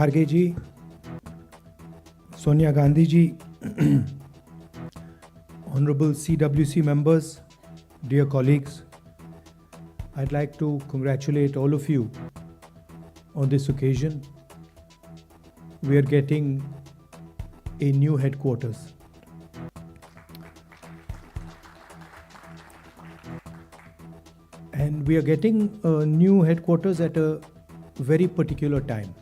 Kharge ji, Sonia Gandhi ji, Honorable CWC members, dear colleagues, I'd like to congratulate all of you on this occasion. We are getting a new headquarters. And we are getting a new headquarters at a very particular time.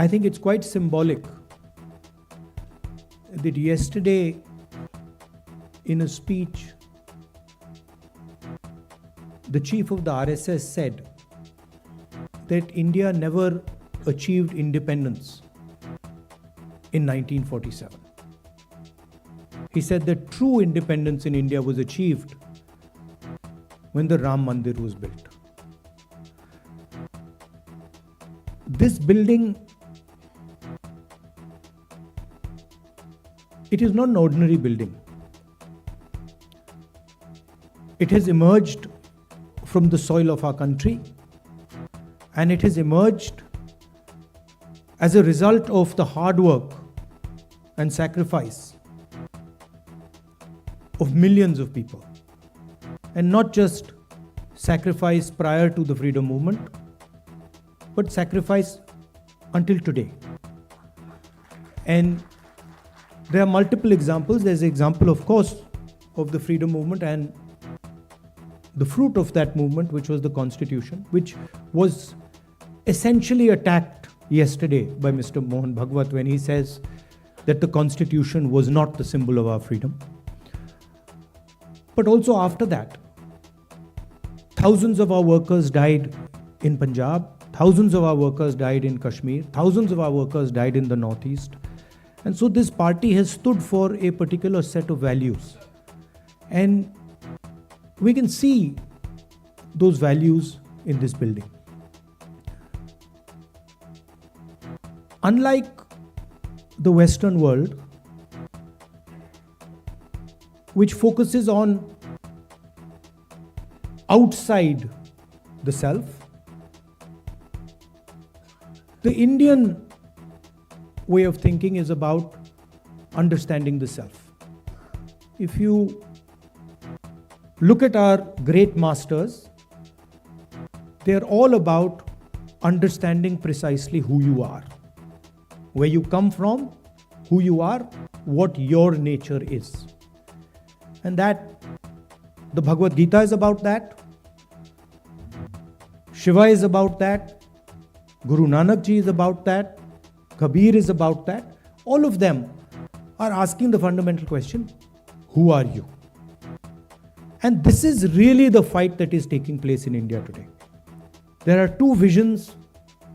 I think it's quite symbolic that yesterday, in a speech, the chief of the RSS said that India never achieved independence in 1947. He said that true independence in India was achieved when the Ram Mandir was built. This building, it is not an ordinary building. It has emerged from the soil of our country, and it has emerged as a result of the hard work and sacrifice of millions of people, and not just sacrifice prior to the freedom movement, but sacrifice until today. And there are multiple examples. There's an example, of course, of the freedom movement and the fruit of that movement, which was the Constitution, which was essentially attacked yesterday by Mr. Mohan Bhagwat when he says that the Constitution was not the symbol of our freedom. But also after that, thousands of our workers died in Punjab, thousands of our workers died in Kashmir, thousands of our workers died in the Northeast. And so this party has stood for a particular set of values. And we can see those values in this building. Unlike the Western world, which focuses on outside the self, the Indian way of thinking is about understanding the self. If you look at our great masters, they're all about understanding precisely who you are, where you come from, who you are, what your nature is. And that, the Bhagavad Gita is about that, Shiva is about that, Guru Nanak Ji is about that, Kabir is about that. All of them are asking the fundamental question, who are you? And this is really the fight that is taking place in India today. There are two visions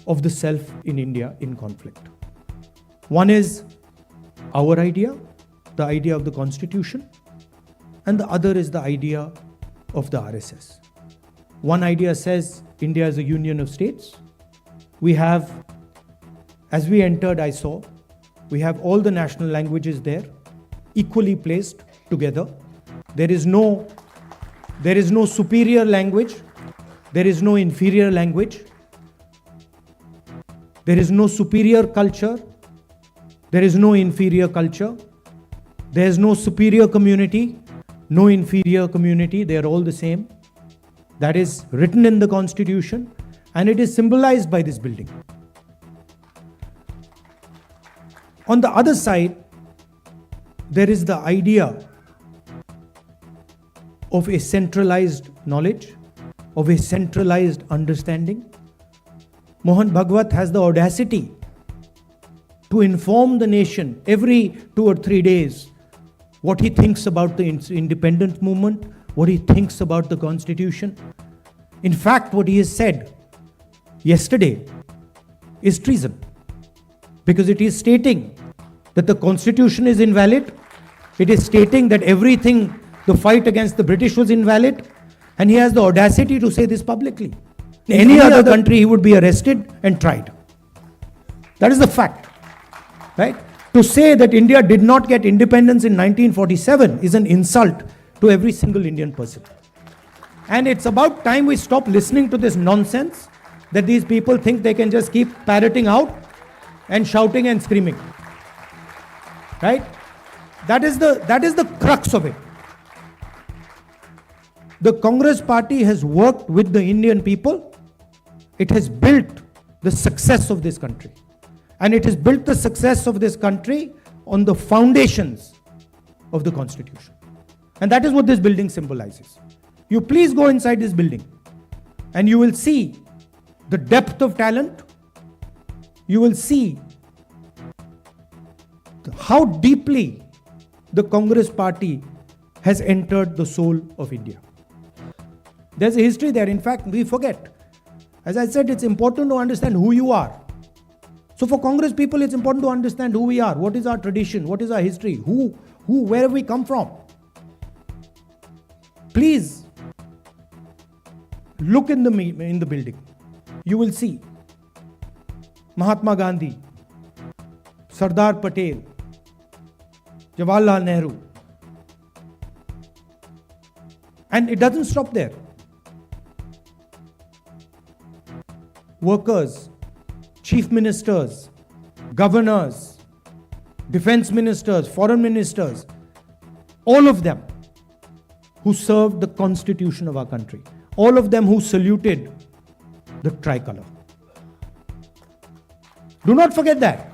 of the self in India in conflict. One is our idea, the idea of the Constitution, and the other is the idea of the RSS. One idea says India is a union of states. We have, as we entered, I saw, we have all the national languages there, equally placed together. There is no superior language. There is no inferior language. There is no superior culture. There is no inferior culture. There is no superior community, no inferior community. They are all the same. That is written in the Constitution, and it is symbolized by this building. On the other side, there is the idea of a centralized knowledge, of a centralized understanding. Mohan Bhagwat has the audacity to inform the nation every 2 or 3 days what he thinks about the independence movement, what he thinks about the Constitution. In fact, what he has said yesterday is treason, because it is stating that the Constitution is invalid. It is stating that everything, the fight against the British was invalid, and he has the audacity to say this publicly. In any other country, he would be arrested and tried. That is the fact, right? To say that India did not get independence in 1947 is an insult to every single Indian person. And it's about time we stop listening to this nonsense that these people think they can just keep parroting out and shouting and screaming. Right? That is the crux of it. The Congress party has worked with the Indian people. It has built the success of this country. And it has built the success of this country on the foundations of the Constitution. And that is what this building symbolizes. You please go inside this building and you will see the depth of talent. You will see how deeply the Congress party has entered the soul of India. There's a history there. In fact, we forget. As I said, it's important to understand who you are. So for Congress people, it's important to understand who we are. What is our tradition? What is our history? Where have we come from? Please look in the building. You will see Mahatma Gandhi, Sardar Patel, Jawaharlal Nehru. And it doesn't stop there. Workers, chief ministers, governors, defense ministers, foreign ministers, all of them who served the constitution of our country, all of them who saluted the tricolor. Do not forget that.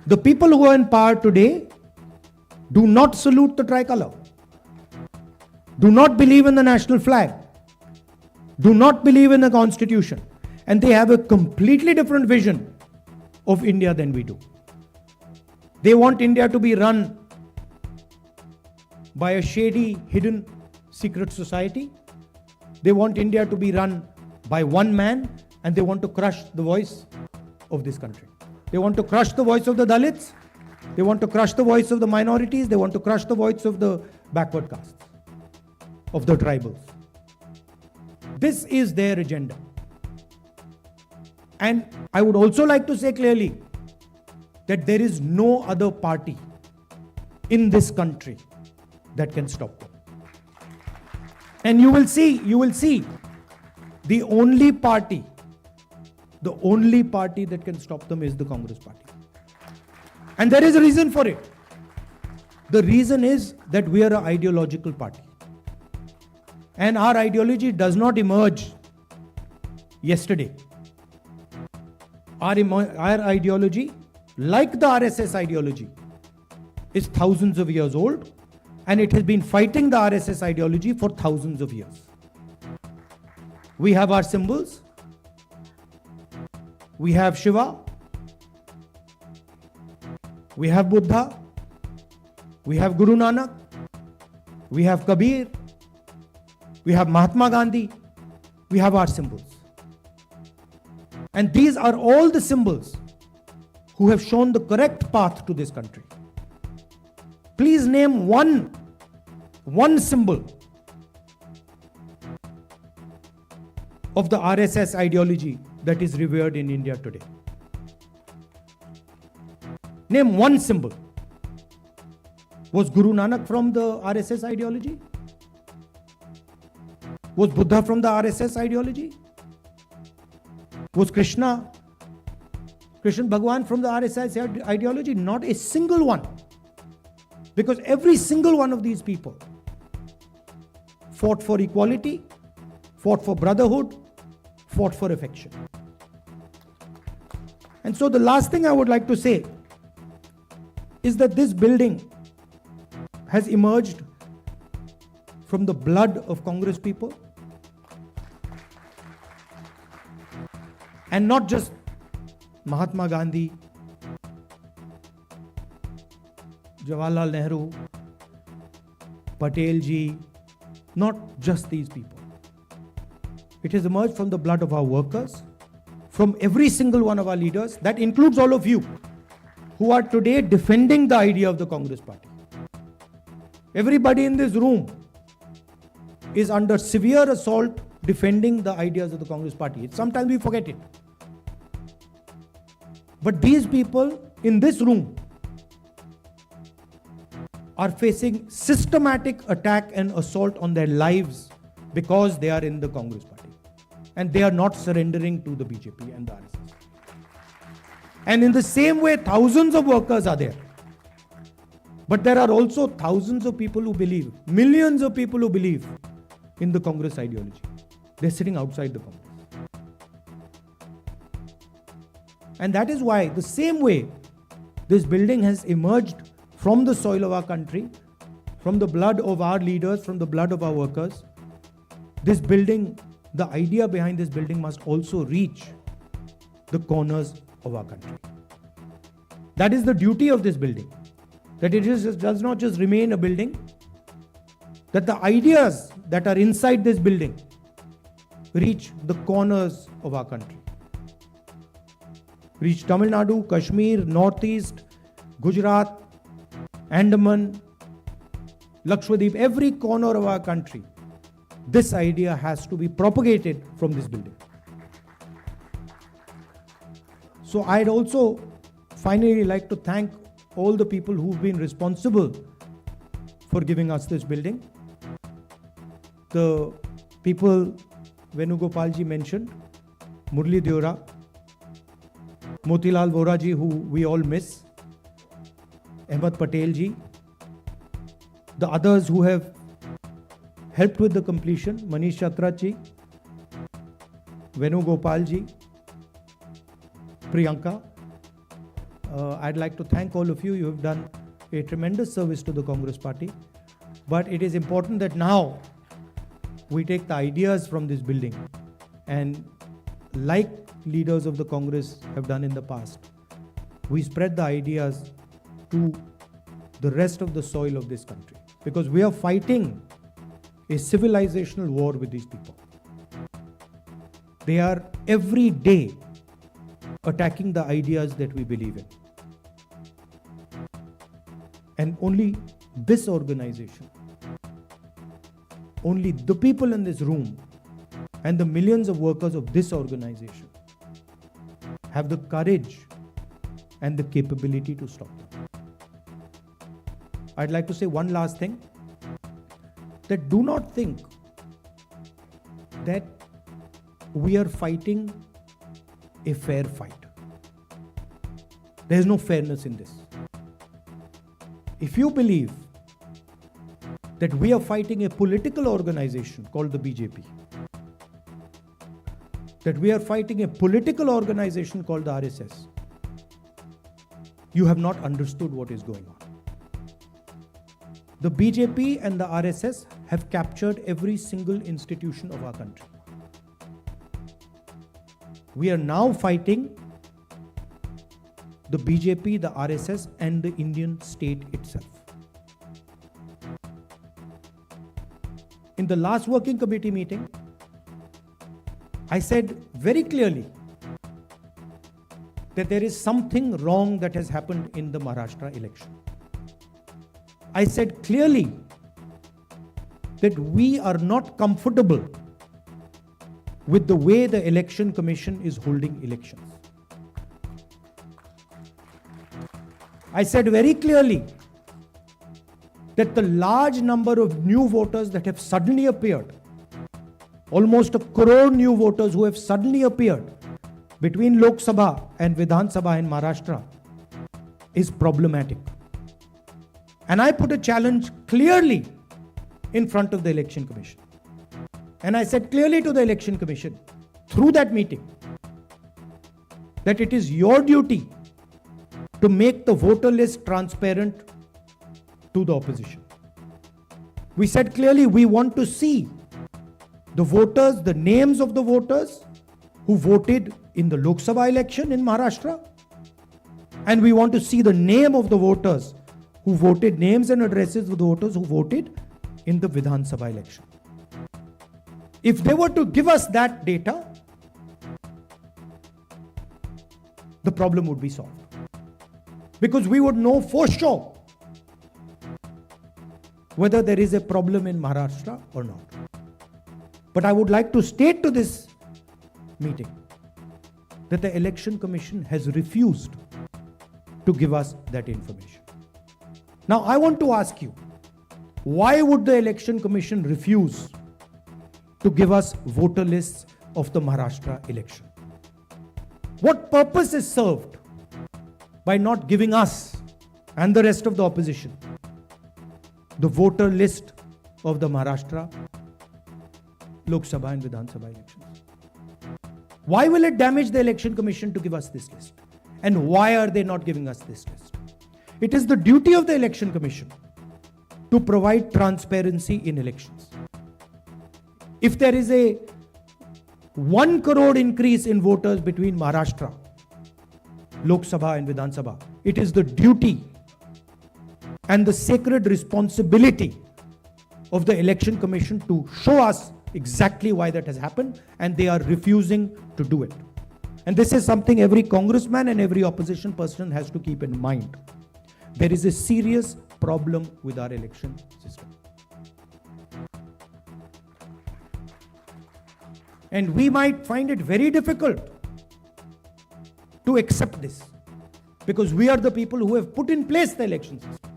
The people who are in power today do not salute the tricolor, do not believe in the national flag, do not believe in the constitution, and they have a completely different vision of India than we do. They want India to be run by a shady, hidden, secret society. They want India to be run by one man, and they want to crush the voice of this country. They want to crush the voice of the Dalits. They want to crush the voice of the minorities. They want to crush the voice of the backward castes, of the tribals. This is their agenda. And I would also like to say clearly that there is no other party in this country that can stop them. And you will see, the only party that can stop them is the Congress party. And there is a reason for it. The reason is that we are an ideological party. And our ideology does not emerge yesterday. Our ideology, like the RSS ideology, is thousands of years old, and it has been fighting the RSS ideology for thousands of years. We have our symbols. We have Shiva. We have Buddha. We have Guru Nanak. We have Kabir. We have Mahatma Gandhi. We have our symbols. And these are all the symbols who have shown the correct path to this country. Please name one symbol of the RSS ideology that is revered in India today. Name one symbol. Was Guru Nanak from the RSS ideology? Was Buddha from the RSS ideology? Was Krishna Bhagwan from the RSS ideology? Not a single one. Because every single one of these people fought for equality, fought for brotherhood, fought for affection. And so the last thing I would like to say is that this building has emerged from the blood of Congress people. And not just Mahatma Gandhi, Jawaharlal Nehru, Patel ji, not just these people. It has emerged from the blood of our workers, from every single one of our leaders. That includes all of you who are today defending the idea of the Congress party. Everybody in this room is under severe assault defending the ideas of the Congress party. Sometimes we forget it. But these people in this room are facing systematic attack and assault on their lives because they are in the Congress party. and they are not surrendering to the BJP and the RSS. And in the same way, thousands of workers are there. But there are also thousands of people who believe, millions of people who believe in the Congress ideology. They're sitting outside the Congress. And that is why, the same way, this building has emerged from the soil of our country, from the blood of our leaders, from the blood of our workers. This building, the idea behind this building must also reach the corners of our country. That is the duty of this building. That it does not just remain a building, that the ideas that are inside this building reach the corners of our country. Reach Tamil Nadu, Kashmir, Northeast, Gujarat, Andaman, Lakshadweep, every corner of our country. This idea has to be propagated from this building. So I'd also finally like to thank all the people who've been responsible for giving us this building. The people Venugopalji mentioned, Murli Deora, Motilal Vora ji, who we all miss, Ahmed Patel ji, the others who have helped with the completion, Manish Chatra ji, Venugopal ji, Priyanka. I'd like to thank all of you. You have done a tremendous service to the Congress Party. But it is important that now we take the ideas from this building and, like leaders of the Congress have done in the past, we spread the ideas to the rest of the soil of this country. Because we are fighting a civilizational war with these people. They are every day attacking the ideas that we believe in. And only this organization, only the people in this room and the millions of workers of this organization have the courage and the capability to stop them. I'd like to say one last thing, that do not think that we are fighting a fair fight. There is no fairness in this. If you believe that we are fighting a political organization called the BJP, that we are fighting a political organization called the RSS, you have not understood what is going on. The BJP and the RSS have captured every single institution of our country. We are now fighting the BJP, the RSS, and the Indian state itself. In the last working committee meeting, I said very clearly that there is something wrong that has happened in the Maharashtra election. I said clearly that we are not comfortable with the way the Election Commission is holding elections. I said very clearly that the large number of new voters that have suddenly appeared, almost 1 crore new voters who have suddenly appeared between Lok Sabha and Vidhan Sabha in Maharashtra, is problematic. And I put a challenge clearly in front of the Election Commission. And I said clearly to the Election Commission through that meeting that it is your duty to make the voter list transparent to the opposition. We said clearly we want to see the voters, the names of the voters who voted in the Lok Sabha election in Maharashtra, and we want to see the name of the voters who voted, names and addresses of the voters who voted in the Vidhan Sabha election. If they were to give us that data, the problem would be solved. Because we would know for sure whether there is a problem in Maharashtra or not. But I would like to state to this meeting that the Election Commission has refused to give us that information. Now I want to ask you, why would the Election Commission refuse to give us voter lists of the Maharashtra election? What purpose is served by not giving us and the rest of the opposition the voter list of the Maharashtra Lok Sabha and Vidhan Sabha elections? Why will it damage the Election Commission to give us this list? And why are they not giving us this list? It is the duty of the Election Commission to provide transparency in elections. If there is a 1 crore increase in voters between Maharashtra, Lok Sabha and Vidhan Sabha, it is the duty and the sacred responsibility of the Election Commission to show us exactly why that has happened, and they are refusing to do it. And this is something every congressman and every opposition person has to keep in mind. There is a serious problem with our election system. And we might find it very difficult to accept this, because we are the people who have put in place the election system.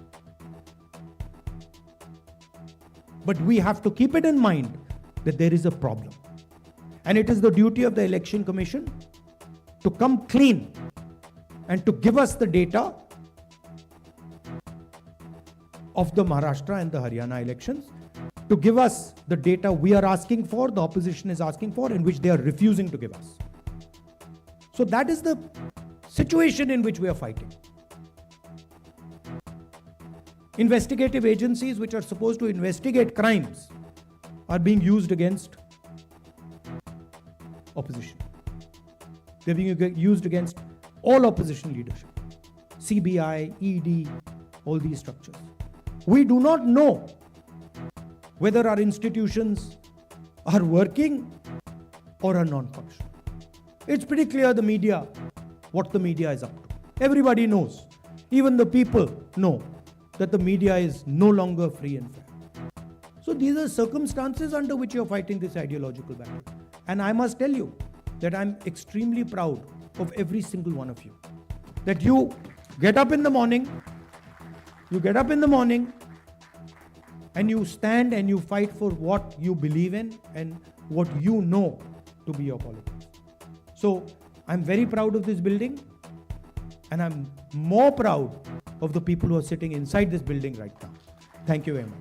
But we have to keep it in mind that there is a problem. And it is the duty of the Election Commission to come clean and to give us the data of the Maharashtra and the Haryana elections, to give us the data we are asking for, the opposition is asking for, and which they are refusing to give us. So that is the situation in which we are fighting. Investigative agencies which are supposed to investigate crimes are being used against opposition. They're being used against all opposition leadership. CBI, ED, all these structures. We do not know whether our institutions are working or are non-functional. It's pretty clear the media, what the media is up to. Everybody knows. Even the people know that the media is no longer free and fair. So these are circumstances under which you're fighting this ideological battle. And I must tell you that I'm extremely proud of every single one of you. That you get up in the morning, and you stand and you fight for what you believe in and what you know to be your politics. So I'm very proud of this building, and I'm more proud of the people who are sitting inside this building right now. Thank you very much.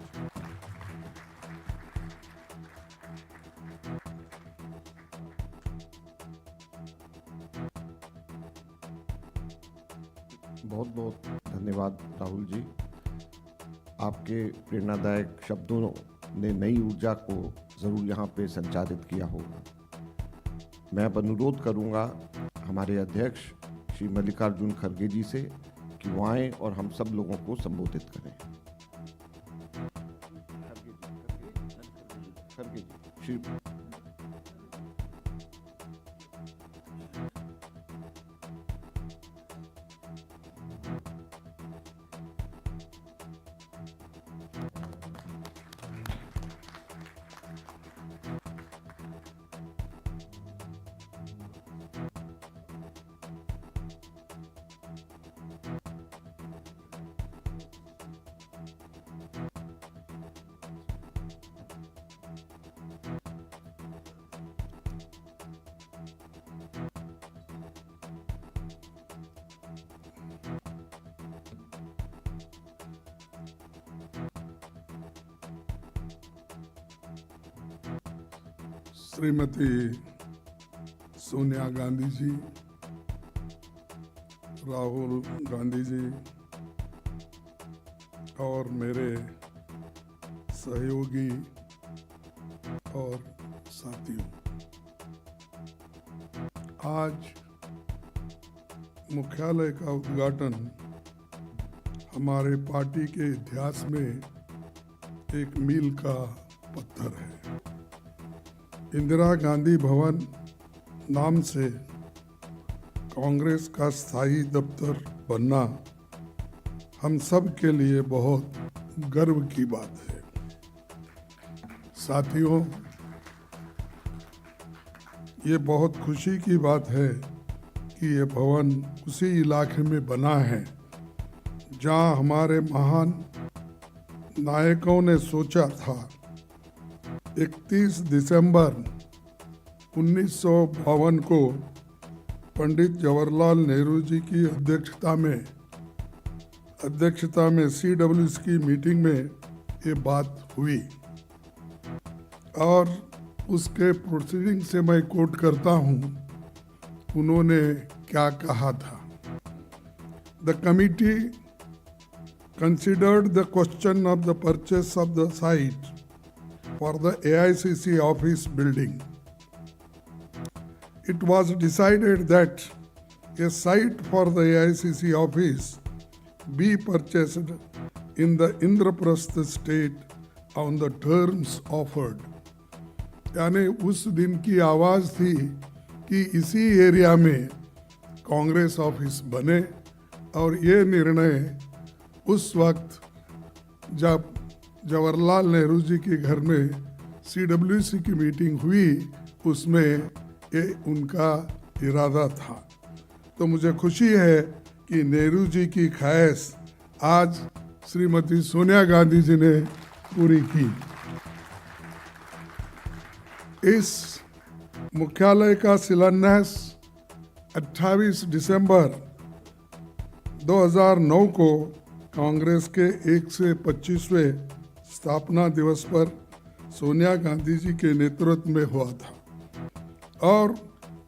बहुत बहुत धन्यवाद राहुल जी। आपके प्रेरणादायक शब्दों ने नई ऊर्जा को ज़रूर यहाँ पे संचालित किया होगा। मैं अब अनुरोध करूँगा हमारे अध्यक्ष श्री मल्लिकार्जुन खड़गे जी से कि वो आएं और हम सब लोगों को संबोधित करें। खड़गे जी, श्री श्रीमती सोनिया गांधी जी, राहुल गांधी जी और मेरे सहयोगी और साथियों, आज मुख्यालय का उद्घाटन हमारे पार्टी के इतिहास में एक मील का पत्थर है। इंदिरा गांधी भवन नाम से कांग्रेस का स्थायी दफ्तर बनना हम सब के लिए बहुत गर्व की बात है। साथियों, ये बहुत खुशी की बात है कि ये भवन उसी इलाके में बना है जहां हमारे महान नायकों ने सोचा था 31 दिसंबर 1952 को पंडित जवाहरलाल नेहरू जी की अध्यक्षता में CWC की मीटिंग में ये बात हुई और उसके प्रोसीडिंग से मैं कोट करता हूँ, उन्होंने क्या कहा था। The committee considered the question of the purchase of the site for the AICC office building. It was decided that a site for the AICC office be purchased in the Indraprastha state on the terms offered. यानी उस दिन की आवाज़ थी कि इसी area में Congress office बने और ये निर्णय उस वक्त जब जवाहरलाल नेहरू जी के घर में CWC की मीटिंग हुई उसमें ये उनका इरादा था। तो मुझे खुशी है कि नेहरू जी की ख्वाहिश आज श्रीमती सोनिया गांधी जी ने पूरी की। इस मुख्यालय का शिलान्यास 28 दिसंबर 2009 को कांग्रेस के 125वें स्थापना दिवस पर सोनिया गांधी जी के नेतृत्व में हुआ था और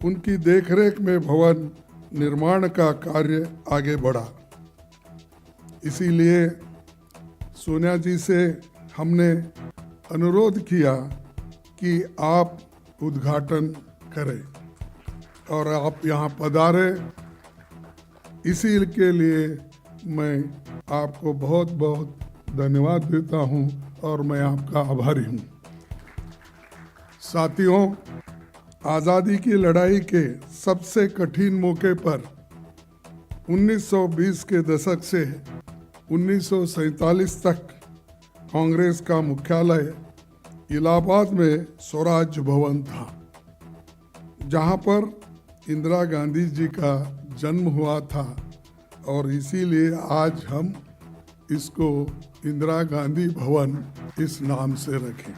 उनकी देखरेख में भवन निर्माण का कार्य आगे बढ़ा। इसीलिए सोनिया जी से हमने अनुरोध किया कि आप उद्घाटन करें और आप यहाँ पधारे। इसी के लिए मैं आपको बहुत बहुत धन्यवाद देता हूँ और मैं आपका आभारी हूँ। साथियों, आज़ादी की लड़ाई के सबसे कठिन मौके पर 1920 के दशक से 1947 तक कांग्रेस का मुख्यालय इलाहाबाद में स्वराज भवन था, जहाँ पर इंदिरा गांधी जी का जन्म हुआ था और इसीलिए आज हम इसको इंदिरा गांधी भवन इस नाम से रखें।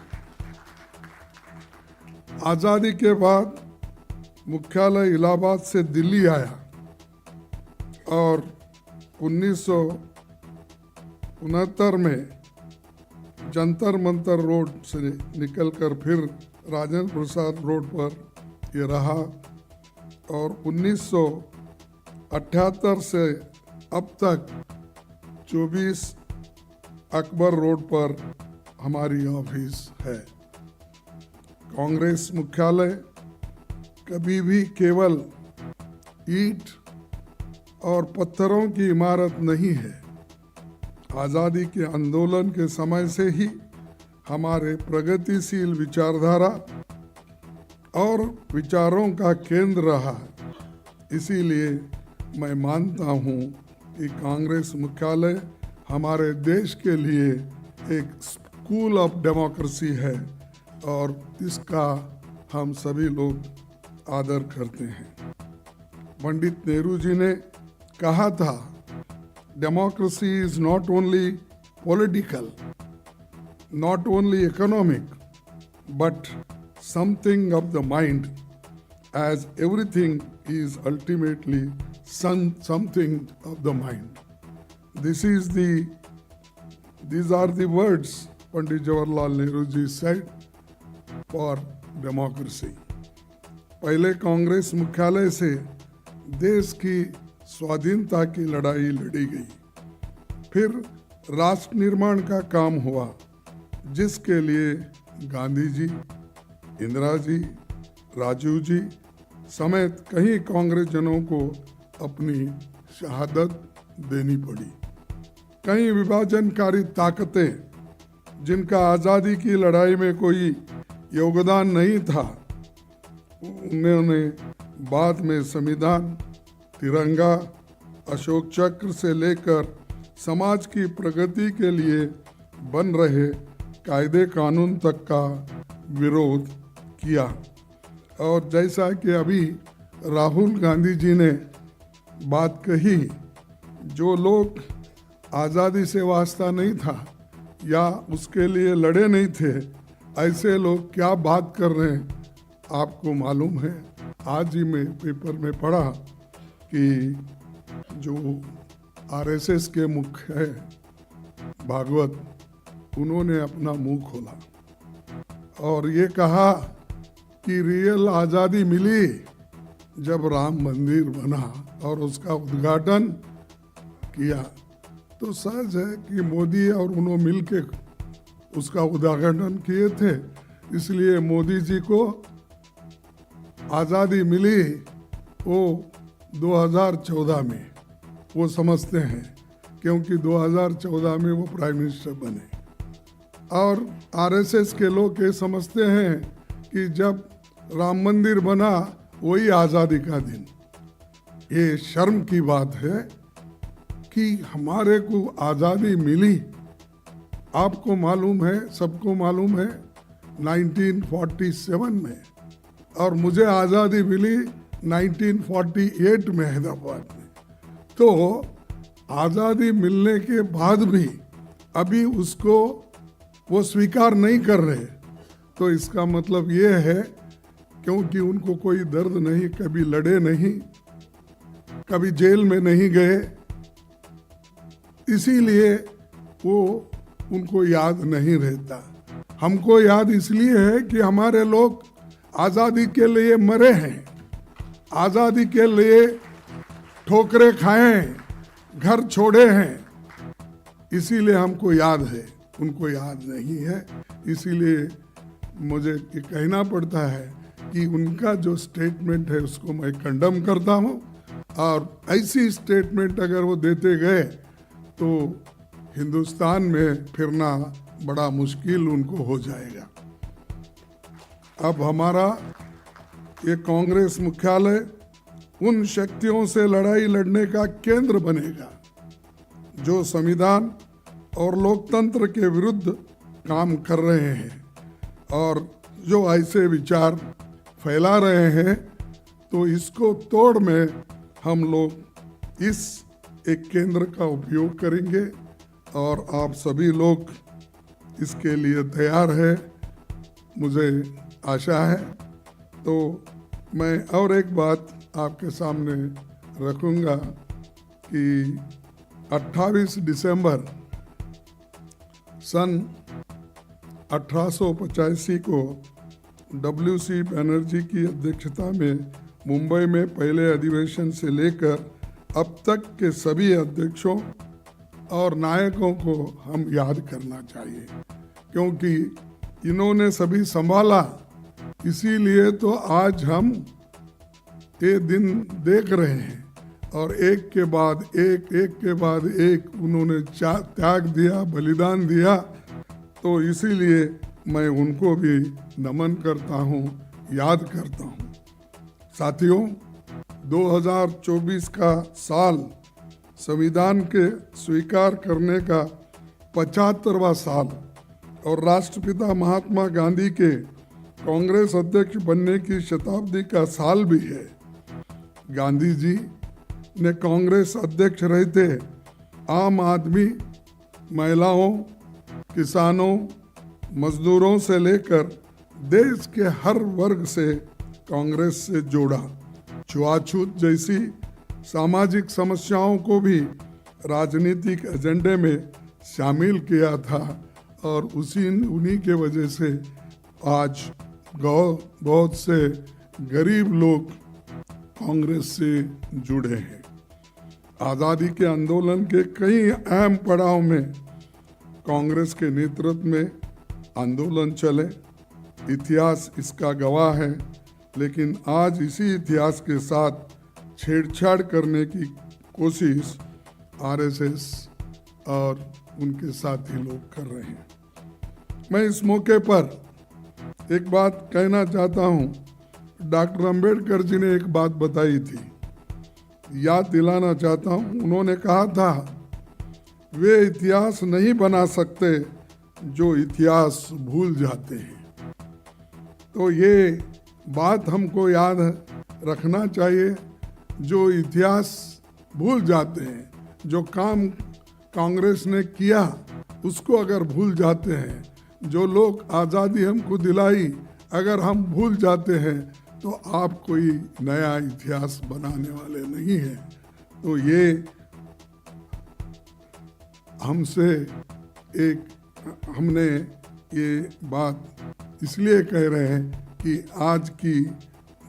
आज़ादी के बाद मुख्यालय इलाहाबाद से दिल्ली आया और 1969 में जंतर मंतर रोड से निकलकर फिर राजेंद्र प्रसाद रोड पर ये रहा और 1978 से अब तक 24 अकबर रोड पर हमारी ऑफिस है। कांग्रेस मुख्यालय कभी भी केवल ईंट और पत्थरों की इमारत नहीं है। आज़ादी के आंदोलन के समय से ही हमारे प्रगतिशील विचारधारा और विचारों का केंद्र रहा है। इसीलिए मैं मानता हूँ कि कांग्रेस मुख्यालय हमारे देश के लिए एक स्कूल ऑफ डेमोक्रेसी है और इसका हम सभी लोग आदर करते हैं। पंडित नेहरू जी ने कहा था, democracy is not only political, not only economic, but something of the mind, as everything is ultimately something of the mind. These are the words Pandit Jawaharlal Nehru ji said for democracy. पहले कांग्रेस मुख्यालय से देश की स्वाधीनता की लड़ाई लड़ी गई, फिर राष्ट्र निर्माण का काम हुआ जिसके लिए गांधी जी, इंदिरा जी, राजीव जी समेत कई कांग्रेस जनों को अपनी शहादत देनी पड़ी। कई विभाजनकारी ताकतें जिनका आज़ादी की लड़ाई में कोई योगदान नहीं था, उन्होंने बाद में संविधान, तिरंगा, अशोक चक्र से लेकर समाज की प्रगति के लिए बन रहे कायदे कानून तक का विरोध किया। और जैसा कि अभी राहुल गांधी जी ने बात कही, जो लोग आज़ादी से वास्ता नहीं था या उसके लिए लड़े नहीं थे, ऐसे लोग क्या बात कर रहे हैं, आपको मालूम है, आज ही मैं पेपर में पढ़ा कि जो आरएसएस के मुख्य है भागवत, उन्होंने अपना मुंह खोला और ये कहा कि रियल आज़ादी मिली जब राम मंदिर बना और उसका उद्घाटन किया। तो सहज है कि मोदी और उन्होंने मिल के उसका उद्घाटन किए थे, इसलिए मोदी जी को आज़ादी मिली वो 2014 में, वो समझते हैं, क्योंकि 2014 में वो प्राइम मिनिस्टर बने। और आरएसएस के लोग ये समझते हैं कि जब राम मंदिर बना वही आज़ादी का दिन। ये शर्म की बात है कि हमारे को आज़ादी मिली, आपको मालूम है, सबको मालूम है, 1947 में, और मुझे आज़ादी मिली 1948 में हैदराबाद में। तो आज़ादी मिलने के बाद भी अभी उसको वो स्वीकार नहीं कर रहे, तो इसका मतलब ये है क्योंकि उनको कोई दर्द नहीं, कभी लड़े नहीं, कभी जेल में नहीं गए, इसीलिए वो उनको याद नहीं रहता। हमको याद इसलिए है कि हमारे लोग आज़ादी के लिए मरे हैं, आज़ादी के लिए ठोकरें खाए हैं, घर छोड़े हैं, इसीलिए हमको याद है, उनको याद नहीं है। इसीलिए मुझे ये कहना पड़ता है कि उनका जो स्टेटमेंट है उसको मैं कंडम करता हूँ, और ऐसी स्टेटमेंट अगर वो देते गए तो हिंदुस्तान में फिरना बड़ा मुश्किल उनको हो जाएगा। अब हमारा ये कांग्रेस मुख्यालय उन शक्तियों से लड़ाई लड़ने का केंद्र बनेगा जो संविधान और लोकतंत्र के विरुद्ध काम कर रहे हैं और जो ऐसे विचार फैला रहे हैं। तो इसको तोड़ में हम लोग इस एक केंद्र का उपयोग करेंगे और आप सभी लोग इसके लिए तैयार है, मुझे आशा है। तो मैं और एक बात आपके सामने रखूंगा कि 28 दिसंबर सन 1885 को WC बनर्जी की अध्यक्षता में मुंबई में पहले अधिवेशन से लेकर अब तक के सभी अध्यक्षों और नायकों को हम याद करना चाहिए, क्योंकि इन्होंने सभी संभाला। इसीलिए तो आज हम ये दिन देख रहे हैं और एक के बाद एक, एक के बाद एक उन्होंने त्याग दिया, बलिदान दिया। तो इसीलिए मैं उनको भी नमन करता हूँ, याद करता हूँ। साथियों, 2024 का साल संविधान के स्वीकार करने का 75वां साल और राष्ट्रपिता महात्मा गांधी के कांग्रेस अध्यक्ष बनने की शताब्दी का साल भी है। गांधी जी ने कांग्रेस अध्यक्ष रहते आम आदमी, महिलाओं, किसानों, मजदूरों से लेकर देश के हर वर्ग से कांग्रेस से जोड़ा। छुआछूत जैसी सामाजिक समस्याओं को भी राजनीतिक एजेंडे में शामिल किया था और उन्हीं के वजह से आज बहुत से गरीब लोग कांग्रेस से जुड़े हैं। आज़ादी के आंदोलन के कई अहम पड़ाव में कांग्रेस के नेतृत्व में आंदोलन चले, इतिहास इसका गवाह है। लेकिन आज इसी इतिहास के साथ छेड़छाड़ करने की कोशिश आरएसएस और उनके साथी लोग कर रहे हैं। मैं इस मौके पर एक बात कहना चाहता हूँ। डॉक्टर अंबेडकर जी ने एक बात बताई थी, याद दिलाना चाहता हूँ। उन्होंने कहा था, वे इतिहास नहीं बना सकते जो इतिहास भूल जाते हैं। तो ये बात हमको याद रखना चाहिए। जो इतिहास भूल जाते हैं, जो काम कांग्रेस ने किया उसको अगर भूल जाते हैं, जो लोग आज़ादी हमको दिलाई अगर हम भूल जाते हैं तो आप कोई नया इतिहास बनाने वाले नहीं हैं। तो ये हमने ये बात इसलिए कह रहे हैं कि आज की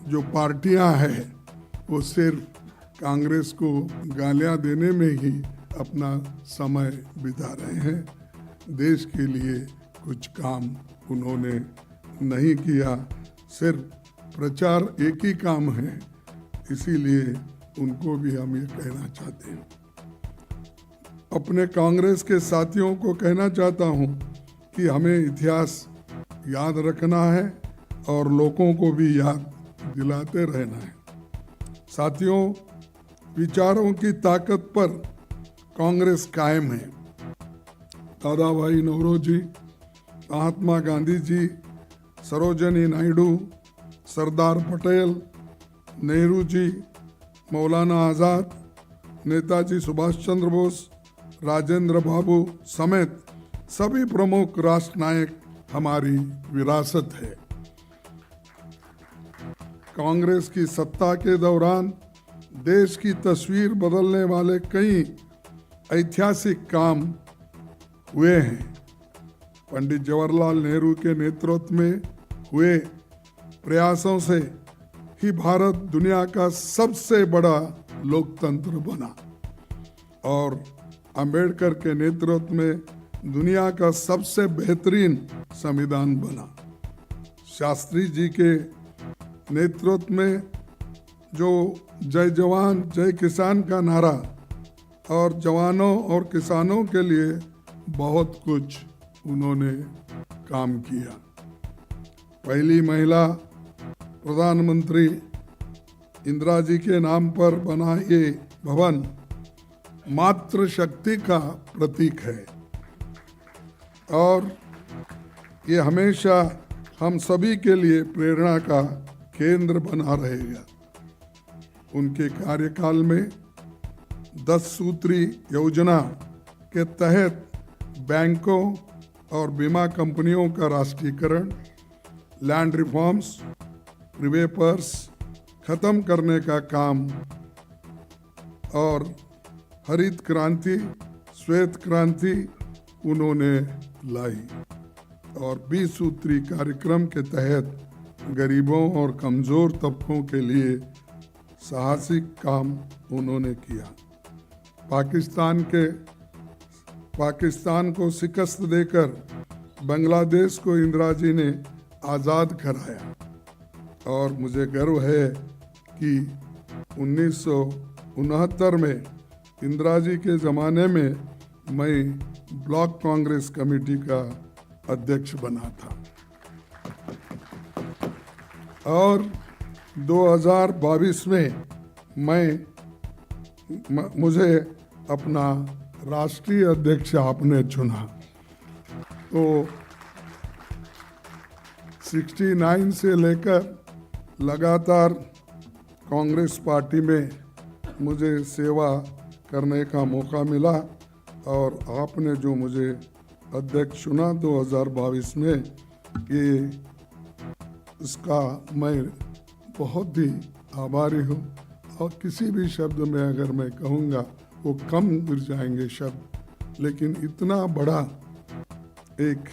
जो पार्टियां हैं वो सिर्फ कांग्रेस को गालियां देने में ही अपना समय बिता रहे हैं। देश के लिए कुछ काम उन्होंने नहीं किया, सिर्फ प्रचार एक ही काम है। इसीलिए उनको भी हम ये कहना चाहते हैं। अपने कांग्रेस के साथियों को कहना चाहता हूँ कि हमें इतिहास याद रखना है और लोगों को भी याद दिलाते रहना है। साथियों, विचारों की ताकत पर कांग्रेस कायम है। दादा भाई नौरोजी, महात्मा गांधी जी, सरोजिनी नायडू, सरदार पटेल, नेहरू जी, मौलाना आज़ाद, नेताजी सुभाष चंद्र बोस, राजेंद्र बाबू समेत सभी प्रमुख राष्ट्र नायक हमारी विरासत है। कांग्रेस की सत्ता के दौरान देश की तस्वीर बदलने वाले कई ऐतिहासिक काम हुए हैं। पंडित जवाहरलाल नेहरू के नेतृत्व में हुए प्रयासों से ही भारत दुनिया का सबसे बड़ा लोकतंत्र बना और अंबेडकर के नेतृत्व में दुनिया का सबसे बेहतरीन संविधान बना। शास्त्री जी के नेतृत्व में जो जय जवान जय किसान का नारा और जवानों और किसानों के लिए बहुत कुछ उन्होंने काम किया। पहली महिला प्रधानमंत्री इंदिरा जी के नाम पर बना ये भवन मातृ शक्ति का प्रतीक है और ये हमेशा हम सभी के लिए प्रेरणा का केंद्र बना रहेगा। उनके कार्यकाल में 10 सूत्री योजना के तहत बैंकों और बीमा कंपनियों का राष्ट्रीयकरण, लैंड रिफॉर्म्स, रिवेपर्स खत्म करने का काम और हरित क्रांति, श्वेत क्रांति उन्होंने लाई और 20 सूत्री कार्यक्रम के तहत गरीबों और कमजोर तबकों के लिए साहसिक काम उन्होंने किया। पाकिस्तान को शिकस्त देकर बांग्लादेश को इंदिरा जी ने आज़ाद कराया और मुझे गर्व है कि 1969 में इंदिरा जी के ज़माने में मैं ब्लॉक कांग्रेस कमेटी का अध्यक्ष बना था और 2022 में मुझे अपना राष्ट्रीय अध्यक्ष आपने चुना। तो 69 से लेकर लगातार कांग्रेस पार्टी में मुझे सेवा करने का मौका मिला और आपने जो मुझे अध्यक्ष चुना 2022 में, कि इसका मैं बहुत ही आभारी हूँ और किसी भी शब्द में अगर मैं कहूँगा वो कम गिर जाएंगे शब्द, लेकिन इतना बड़ा एक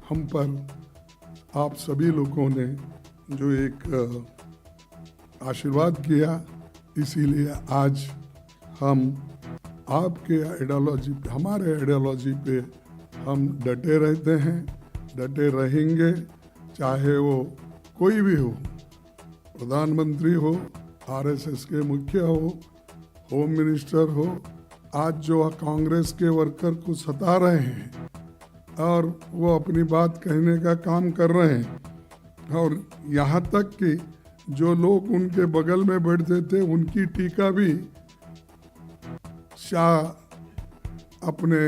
हम पर आप सभी लोगों ने जो एक आशीर्वाद किया, इसीलिए आज हम आपके आइडियोलॉजी पे, हमारे आइडियोलॉजी पे हम डटे रहते हैं, डटे रहेंगे, चाहे वो कोई भी हो, प्रधानमंत्री हो, आरएसएस के मुखिया हो, होम मिनिस्टर हो। आज जो कांग्रेस के वर्कर को सता रहे हैं और वो अपनी बात कहने का काम कर रहे हैं और यहाँ तक कि जो लोग उनके बगल में बैठते थे उनकी टीका भी शाह अपने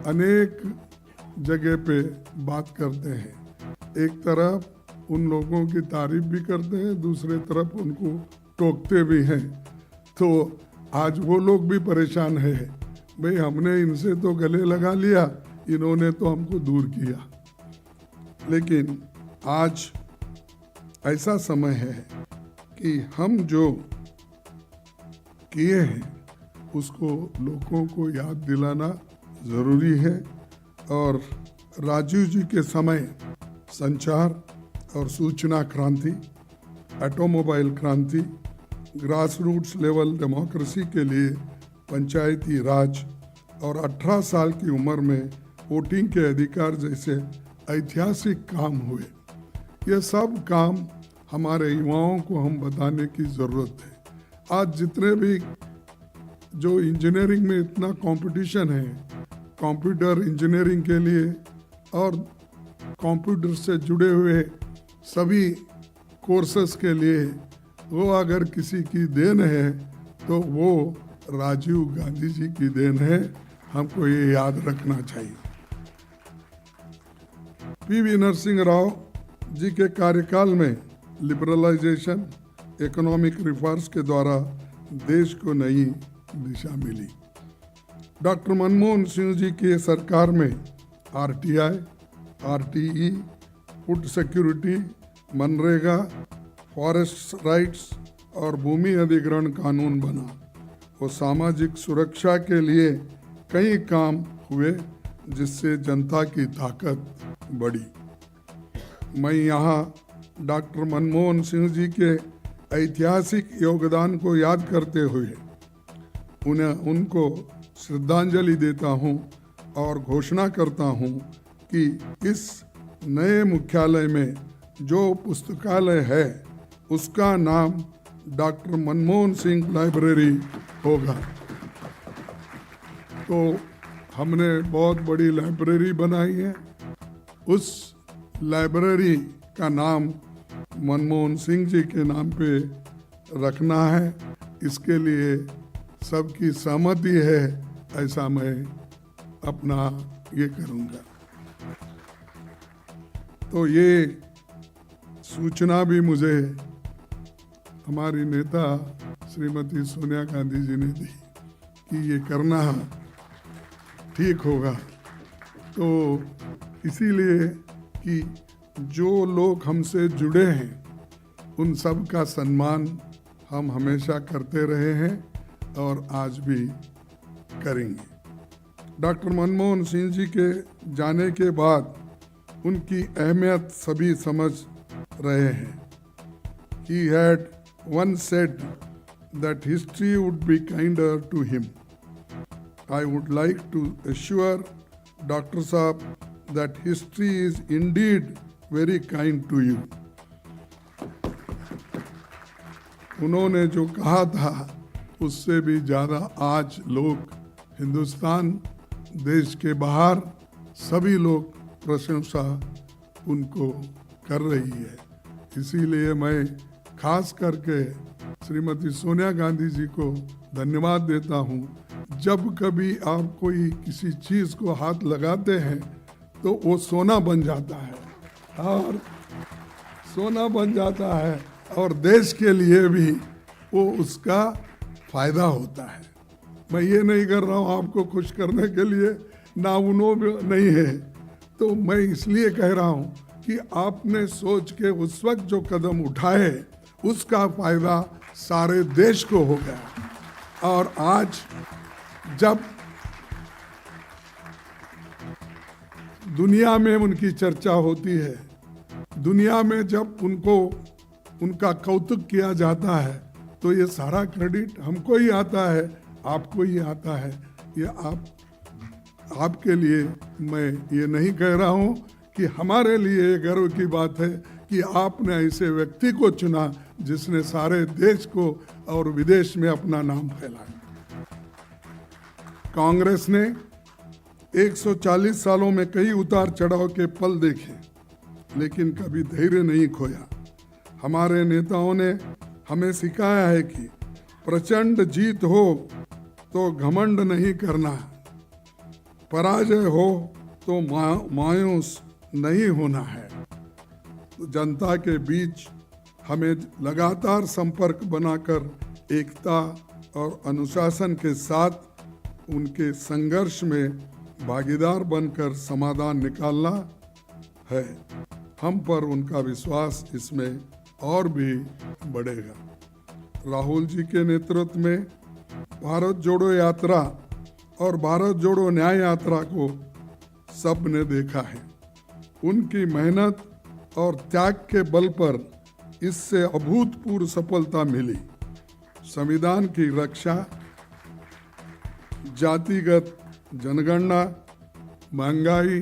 अनेक जगह पे बात करते हैं। एक तरफ उन लोगों की तारीफ भी करते हैं, दूसरे तरफ उनको टोकते भी हैं। तो आज वो लोग भी परेशान है, भाई हमने इनसे तो गले लगा लिया, इन्होंने तो हमको दूर किया। लेकिन आज ऐसा समय है कि हम जो किए हैं उसको लोगों को याद दिलाना ज़रूरी है। और राजीव जी के समय संचार और सूचना क्रांति, ऑटोमोबाइल क्रांति, ग्रास रूट्स लेवल डेमोक्रेसी के लिए पंचायती राज और 18 साल की उम्र में वोटिंग के अधिकार जैसे ऐतिहासिक काम हुए। ये सब काम हमारे युवाओं को हम बताने की ज़रूरत है। आज जितने भी जो इंजीनियरिंग में इतना कंपटीशन है, कंप्यूटर इंजीनियरिंग के लिए और कंप्यूटर से जुड़े हुए सभी कोर्सेस के लिए, वो अगर किसी की देन है तो वो राजीव गांधी जी की देन है। हमको ये याद रखना चाहिए। पीवी नरसिंह राव जी के कार्यकाल में लिबरलाइजेशन, इकोनॉमिक रिफॉर्म्स के द्वारा देश को नई दिशा मिली। डॉक्टर मनमोहन सिंह जी की सरकार में RTI, RTE, food security, MNREGA, forest rights और भूमि अधिग्रहण कानून बना। वो सामाजिक सुरक्षा के लिए कई काम हुए जिससे जनता की ताकत बढ़ी। मैं यहाँ डॉक्टर मनमोहन सिंह जी के ऐतिहासिक योगदान को याद करते हुए उनको श्रद्धांजलि देता हूँ और घोषणा करता हूँ कि इस नए मुख्यालय में जो पुस्तकालय है उसका नाम डॉक्टर मनमोहन सिंह लाइब्रेरी होगा। तो हमने बहुत बड़ी लाइब्रेरी बनाई है। उस लाइब्रेरी का नाम मनमोहन सिंह जी के नाम पे रखना है। इसके लिए सबकी सहमति है, ऐसा मैं अपना ये करूँगा। तो ये सूचना भी मुझे हमारी नेता श्रीमती सोनिया गांधी जी ने दी कि ये करना ठीक होगा। तो इसीलिए कि जो लोग हमसे जुड़े हैं उन सब का सम्मान हम हमेशा करते रहे हैं और आज भी करेंगे। डॉक्टर मनमोहन सिंह जी के जाने के बाद उनकी अहमियत सभी समझ रहे हैं। He had once said that history would be kinder to him. I would like to assure Dr. Saab that history is indeed very kind to you. उन्होंने जो कहा था उससे भी ज़्यादा आज लोग हिंदुस्तान, देश के बाहर सभी लोग प्रशंसा उनको कर रही है। इसीलिए मैं खास करके श्रीमती सोनिया गांधी जी को धन्यवाद देता हूँ। जब कभी आप कोई किसी चीज़ को हाथ लगाते हैं तो वो सोना बन जाता है और सोना बन जाता है और देश के लिए भी वो उसका फायदा होता है। मैं ये नहीं कर रहा हूँ आपको खुश करने के लिए, नाउनो नहीं है। तो मैं इसलिए कह रहा हूँ कि आपने सोच के उस वक्त जो कदम उठाए उसका फायदा सारे देश को हो गया। और आज जब दुनिया में उनकी चर्चा होती है, दुनिया में जब उनका कौतुक किया जाता है, तो ये सारा क्रेडिट हमको ही आता है, आपको ही आता है। ये आपके लिए मैं ये नहीं कह रहा हूँ कि हमारे लिए गर्व की बात है कि आपने ऐसे व्यक्ति को चुना जिसने सारे देश को और विदेश में अपना नाम फैलाया। कांग्रेस ने 140 सालों में कई उतार चढ़ाव के पल देखे, लेकिन कभी धैर्य नहीं खोया। हमारे नेताओं ने हमें सिखाया है कि प्रचंड जीत हो तो घमंड नहीं करना, पराजय हो तो मायूस नहीं होना है। तो जनता के बीच हमें लगातार संपर्क बनाकर एकता और अनुशासन के साथ उनके संघर्ष में भागीदार बनकर समाधान निकालना है। हम पर उनका विश्वास इसमें और भी बढ़ेगा। राहुल जी के नेतृत्व में भारत जोड़ो यात्रा और भारत जोड़ो न्याय यात्रा को सब ने देखा है। उनकी मेहनत और त्याग के बल पर इससे अभूतपूर्व सफलता मिली। संविधान की रक्षा, जातिगत जनगणना, महंगाई,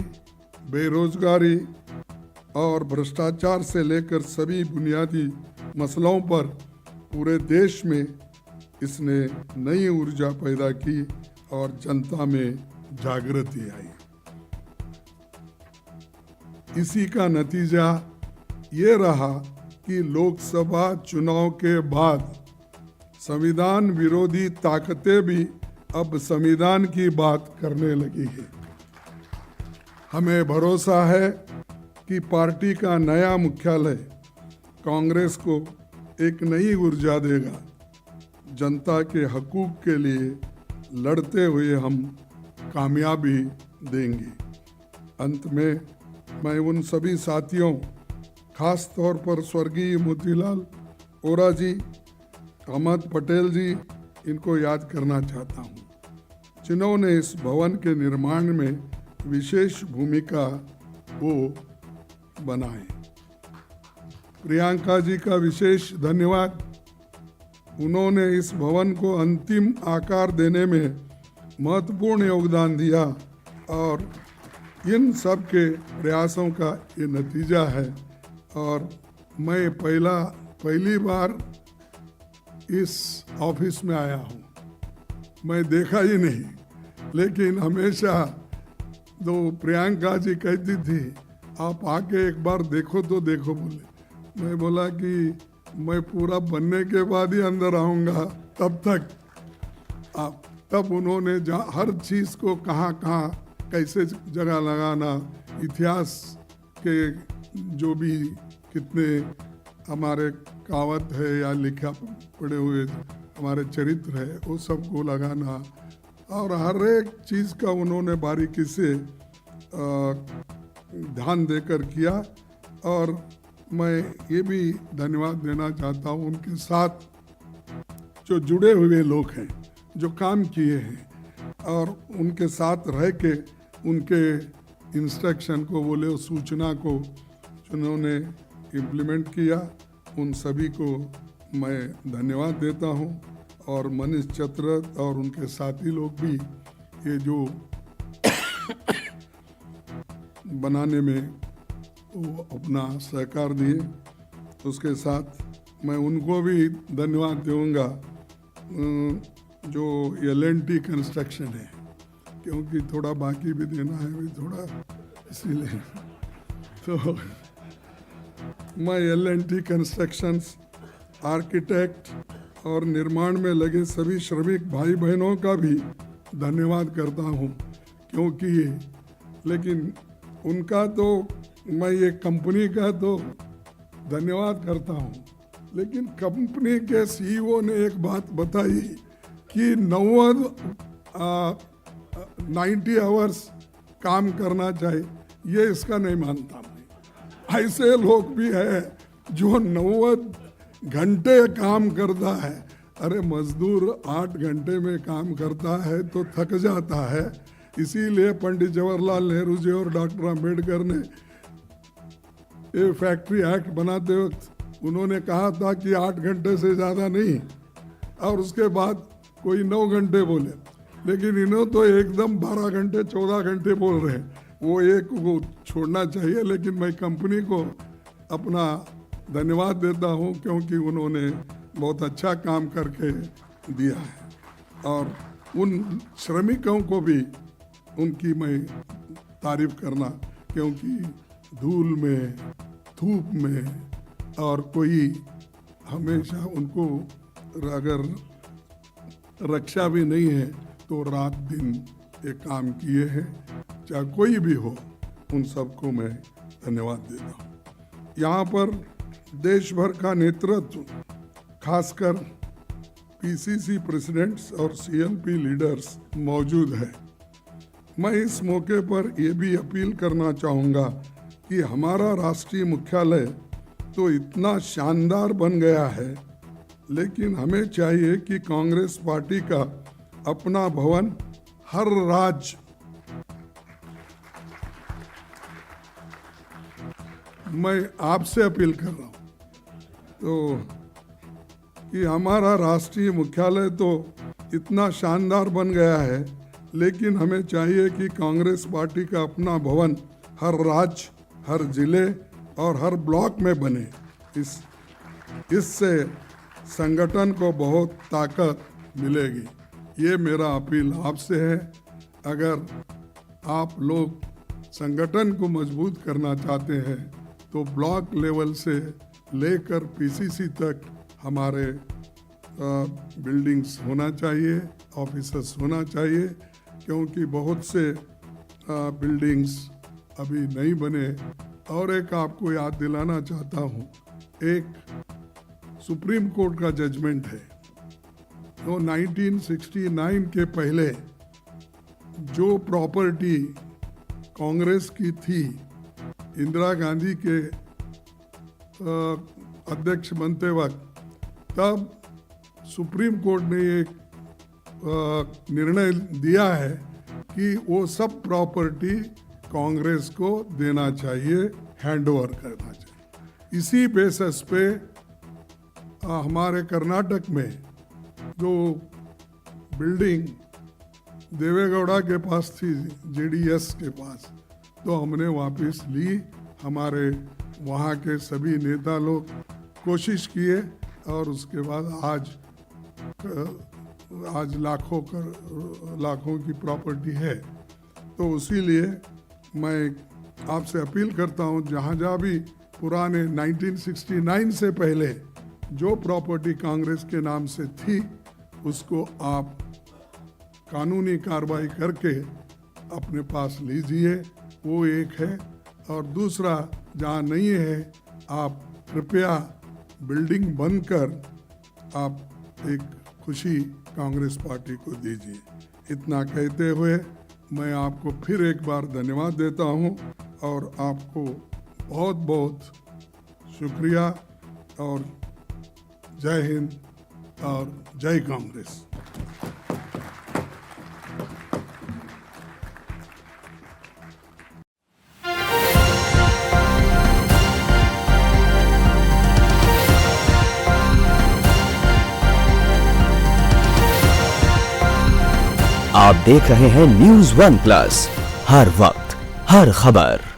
बेरोजगारी और भ्रष्टाचार से लेकर सभी बुनियादी मसलों पर पूरे देश में इसने नई ऊर्जा पैदा की और जनता में जागृति आई। इसी का नतीजा ये रहा कि लोकसभा चुनाव के बाद संविधान विरोधी ताकतें भी अब संविधान की बात करने लगी है। हमें भरोसा है कि पार्टी का नया मुख्यालय कांग्रेस को एक नई ऊर्जा देगा। जनता के हकूक के लिए लड़ते हुए हम कामयाबी देंगे। अंत में मैं उन सभी साथियों, खास तौर पर स्वर्गीय मोतीलाल वोरा जी, अहमद पटेल जी, इनको याद करना चाहता हूँ, जिन्होंने इस भवन के निर्माण में विशेष भूमिका वो बनाए। प्रियंका जी का विशेष धन्यवाद। उन्होंने इस भवन को अंतिम आकार देने में महत्वपूर्ण योगदान दिया और इन सब के प्रयासों का ये नतीजा है। और मैं पहली बार इस ऑफिस में आया हूँ। मैं देखा ही नहीं, लेकिन हमेशा दो प्रियंका जी कहती थी आप आके एक बार देखो तो देखो बोले। मैं बोला कि मैं पूरा बनने के बाद ही अंदर आऊँगा, तब तक आप तब उन्होंने हर चीज़ को कहाँ कैसे जगह लगाना, इतिहास के जो भी कितने हमारे कहावत है या लिखा पड़े हुए हमारे चरित्र है वो सबको लगाना और हर एक चीज़ का उन्होंने बारीकी से ध्यान देकर किया। और मैं ये भी धन्यवाद देना चाहता हूँ उनके साथ जो जुड़े हुए लोग हैं, जो काम किए हैं और उनके साथ रह के उनके इंस्ट्रक्शन को बोले सूचना को जिन्होंने इम्प्लीमेंट किया, उन सभी को मैं धन्यवाद देता हूँ। और मनीष चतरथ और उनके साथी लोग भी ये जो बनाने में वो अपना सहकार दिए, उसके साथ मैं उनको भी धन्यवाद दूंगा जो L&T कंस्ट्रक्शन है, क्योंकि थोड़ा बाकी भी देना है भी थोड़ा, इसीलिए तो मैं L&T कंस्ट्रक्शंस, आर्किटेक्ट और निर्माण में लगे सभी श्रमिक भाई बहनों का भी धन्यवाद करता हूँ, क्योंकि लेकिन उनका तो मैं ये कंपनी का तो धन्यवाद करता हूँ, लेकिन कंपनी के CEO ने एक बात बताई कि 90 आवर्स काम करना चाहिए, ये इसका नहीं मानता मैं। ऐसे लोग भी हैं जो 90 घंटे काम करता है। अरे मजदूर 8 घंटे में काम करता है तो थक जाता है। इसीलिए पंडित जवाहरलाल नेहरू जी और डॉक्टर अंबेडकर ने ये फैक्ट्री एक्ट बनाते वक्त उन्होंने कहा था कि 8 घंटे से ज़्यादा नहीं, और उसके बाद कोई 9 घंटे बोले, लेकिन इन्हों तो एकदम 12 घंटे 14 घंटे बोल रहे हैं। वो एक को छोड़ना चाहिए, लेकिन मैं कंपनी को अपना धन्यवाद देता हूँ क्योंकि उन्होंने बहुत अच्छा काम करके दिया है। और उन श्रमिकों को भी उनकी मैं तारीफ करना, क्योंकि धूल में, धूप में और कोई हमेशा उनको अगर रक्षा भी नहीं है तो रात दिन ये काम किए हैं। चाहे कोई भी हो, उन सबको मैं धन्यवाद देता हूँ। यहाँ पर देश भर का नेतृत्व, खासकर PCC प्रेसिडेंट्स और CLP लीडर्स मौजूद है। मैं इस मौके पर ये भी अपील करना चाहूँगा कि हमारा राष्ट्रीय मुख्यालय तो इतना शानदार बन गया है, लेकिन हमें चाहिए कि कांग्रेस पार्टी का अपना भवन हर राज्य, मैं आपसे अपील कर रहा हूँ तो कि हमारा राष्ट्रीय मुख्यालय तो इतना शानदार बन गया है, लेकिन हमें चाहिए कि कांग्रेस पार्टी का अपना भवन हर राज्य, हर जिले और हर ब्लॉक में बने। इससे संगठन को बहुत ताकत मिलेगी। ये मेरा अपील आपसे है। अगर आप लोग संगठन को मजबूत करना चाहते हैं तो ब्लॉक लेवल से लेकर पीसीसी तक हमारे बिल्डिंग्स होना चाहिए, ऑफिसर्स होना चाहिए, क्योंकि बहुत से बिल्डिंग्स अभी नहीं बने। और एक आपको याद दिलाना चाहता हूँ, एक सुप्रीम कोर्ट का जजमेंट है तो 1969 के पहले जो प्रॉपर्टी कांग्रेस की थी, इंदिरा गांधी के अध्यक्ष बनते वक्त, तब सुप्रीम कोर्ट ने एक निर्णय दिया है कि वो सब प्रॉपर्टी कांग्रेस को देना चाहिए, हैंडओवर करना चाहिए। इसी बेसिस पे हमारे कर्नाटक में जो बिल्डिंग देवेगौड़ा के पास थी, जेडीएस के पास, तो हमने वापस ली। हमारे वहाँ के सभी नेता लोग कोशिश किए और उसके बाद आज लाखों की प्रॉपर्टी है। तो इसीलिए मैं आपसे अपील करता हूँ, जहाँ भी पुराने 1969 से पहले जो प्रॉपर्टी कांग्रेस के नाम से थी, उसको आप कानूनी कार्रवाई करके अपने पास लीजिए, वो एक है। और दूसरा, जहाँ नहीं है, आप कृपया बिल्डिंग बंद कर आप एक खुशी कांग्रेस पार्टी को दीजिए। इतना कहते हुए मैं आपको फिर एक बार धन्यवाद देता हूँ और आपको बहुत बहुत शुक्रिया, और जय हिंद और जय कांग्रेस। आप देख रहे हैं न्यूज़ 1 प्लस, हर वक्त हर खबर।